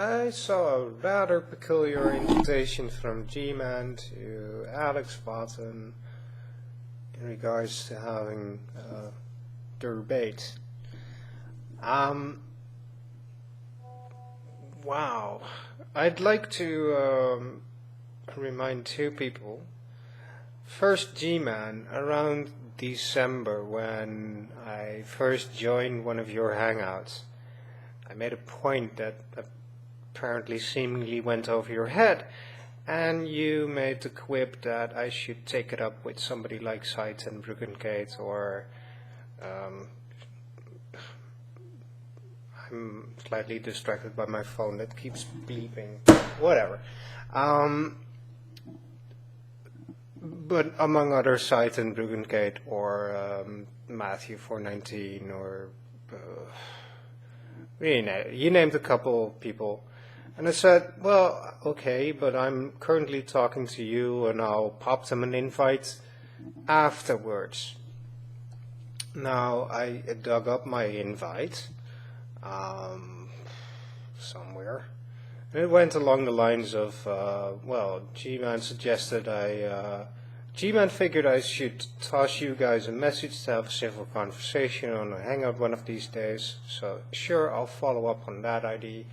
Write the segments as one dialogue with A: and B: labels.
A: I saw a rather peculiar invitation from Gman to Alex Bottom in regards to having Durbate. Wow. I'd like to remind two people. First, Gman, around December when I first joined one of your hangouts, I made a point that apparently seemingly went over your head, and you made the quip that I should take it up with somebody like Sight and Bruggencate, or I'm slightly distracted by my phone that keeps bleeping, whatever. But among other Sight and Bruggencate, or Matthew 419, or you named a couple people. And I said, well, okay, but I'm currently talking to you, and I'll pop them an invite afterwards. Now, I dug up my invite somewhere, and it went along the lines of, well, Gman suggested Gman figured I should toss you guys a message to have a civil conversation on a hangout one of these days, so sure, I'll follow up on that idea.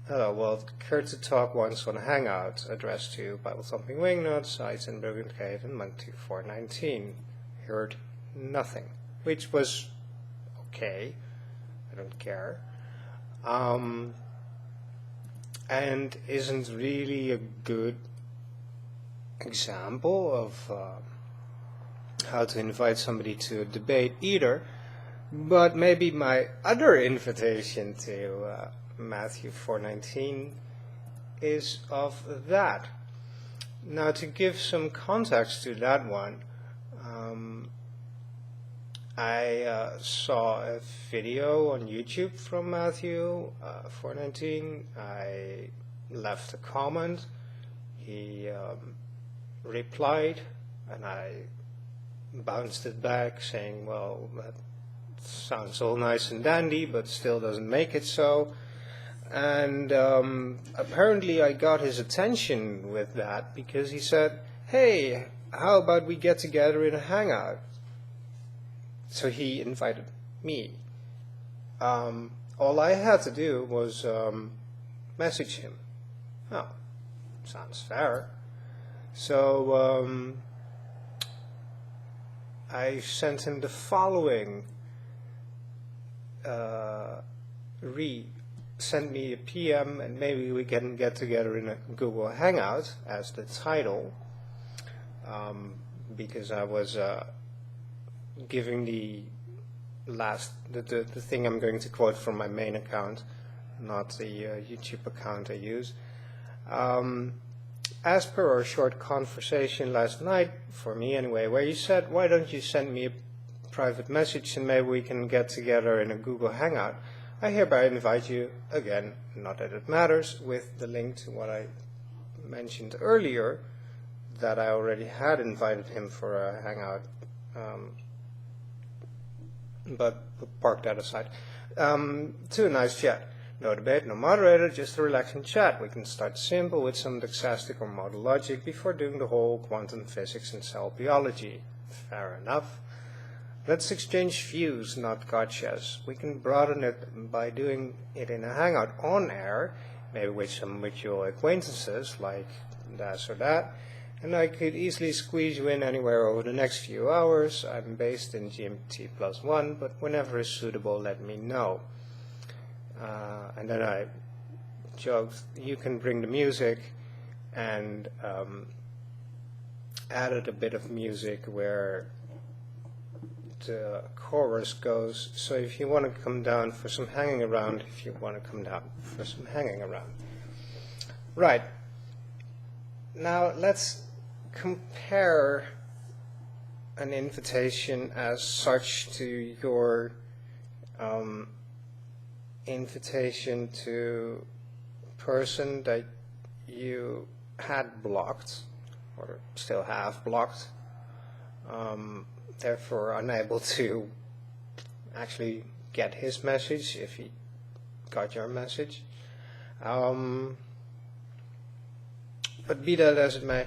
A: Hello, well, it occurred to talk once on a hangout addressed to Bible Thumping Wingnut, Sites and Bruggencate, and Monk 2419. Heard nothing, which was okay. I don't care. And isn't really a good example of how to invite somebody to a debate either. But maybe my other invitation to Matthew 4:19 is of that. Now, to give some context to that one, I saw a video on YouTube from Matthew 4:19. I left a comment. He replied, and I bounced it back saying, well, that sounds all nice and dandy, but still doesn't make it so. And apparently I got his attention with that, because he said, hey, how about we get together in a hangout? So he invited me. All I had to do was message him. Oh, sounds fair. So I sent him the following. Send me a PM, and maybe we can get together in a Google Hangout as the title, because I was giving the thing I'm going to quote from my main account, not the YouTube account I use. As per our short conversation last night, for me anyway, where you said, why don't you send me a private message and maybe we can get together in a Google Hangout, I hereby invite you, again, not that it matters, with the link to what I mentioned earlier, that I already had invited him for a hangout, but we'll park that aside, to a nice chat. No debate, no moderator, just a relaxing chat. We can start simple with some doxastic or modal logic before doing the whole quantum physics and cell biology. Fair enough. Let's exchange views, not gotchas. We can broaden it by doing it in a hangout on air, maybe with some mutual acquaintances like this or that, and I could easily squeeze you in anywhere over the next few hours. I'm based in GMT+1, but whenever is suitable, let me know. And then I joked, you can bring the music, and added a bit of music where the chorus goes, so if you want to come down for some hanging around, if you want to come down for some hanging around. Right. Now let's compare an invitation as such to your invitation to a person that you had blocked, or still have blocked, therefore unable to actually get his message if he got your message. But be that as it may,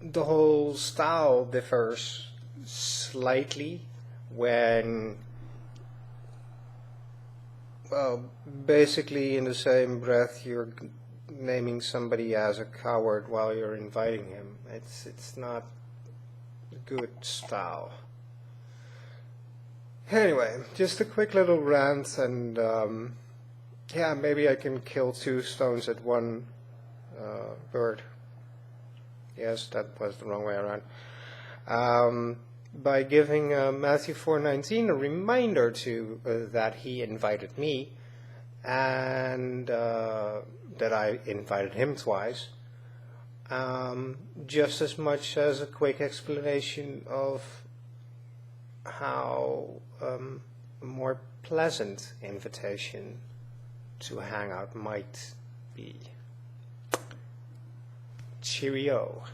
A: the whole style differs slightly when, well, basically in the same breath you're naming somebody as a coward while you're inviting him. It's not good style. Anyway, just a quick little rant, and yeah, maybe I can kill two stones at one bird. Yes, that was the wrong way around. By giving Matthew 4:19 a reminder to that he invited me, and that I invited him twice, just as much as a quick explanation of how a more pleasant invitation to hang out might be. Cheerio.